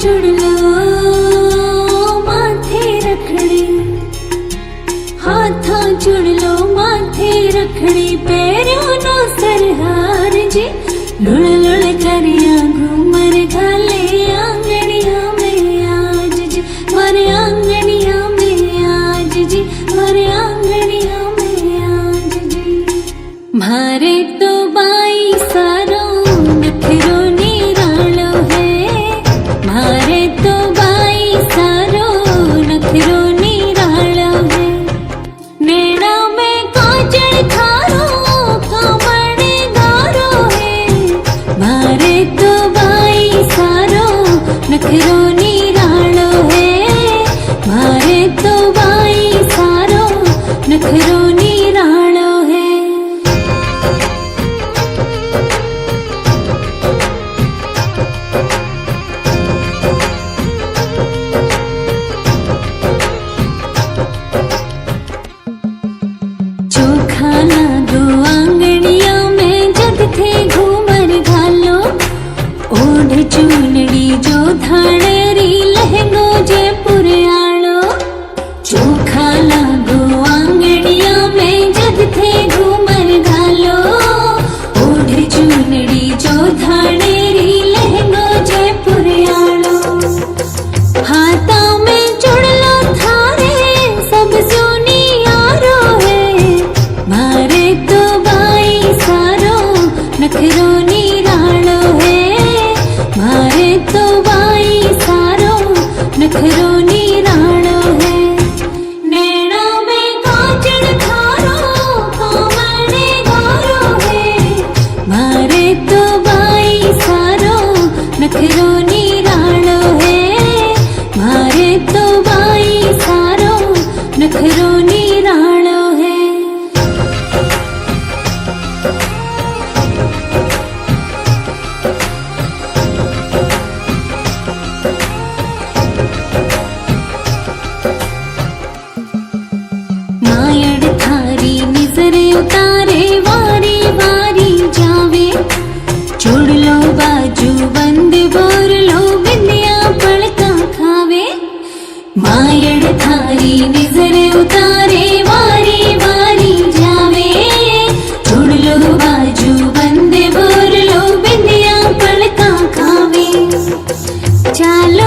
चुड़लो माथे रखड़ी, हाथों चुड़लो माथे रखड़ी, पैरों नो सरहार जी, लुड़ लुड़ करिया घूमर घाले आंगनिया में आज जी, मारे आंगनिया में आज जी, मारे आंगनिया में आज जी। मारे तो बाई सारो नखरो निरालो है, मारे तो बाई सारो नखरो निरालो है, नैना में काजल खारो कामड़े गारो है, मारे तो बाई सारो नखरो निरालो है, मारे तो बाई सारो नखरो निरालो है। खाना दो आंगनिया में जग थे घूमर घालो, ओढ़ चूनड़ी जो धाड़ेरी लहंगो जयपुर आलो, चोखा लागो आंगनिया में जग थे घूमर घालो, ओढ़ चूनड़ी जो धाड़ेरी लहंगो जयपुर आलो, हाथा में चुड़लो थारे सब सोनी यारो है, मारे तो बाई सारो नखरो निरालो है, मारे तो बाई सारो नखरो निरालो है, नैना में काजल खारो कामड़े गारो है, मारे तो बाई सारो नखरो निरालो है, मारे तो बाई सारो नखरो निरालो है। मायड़ थारी निजरे उतारे वारी वारी जावे, चुड़लो बाजू बंद बोरलो बिंदिया पड़का खावे, मायड़ थारी निजरे उतारे वारी वारी जावे, चुड़लो बाजू बंद बोरलो बिंदिया पड़का खावे, चालो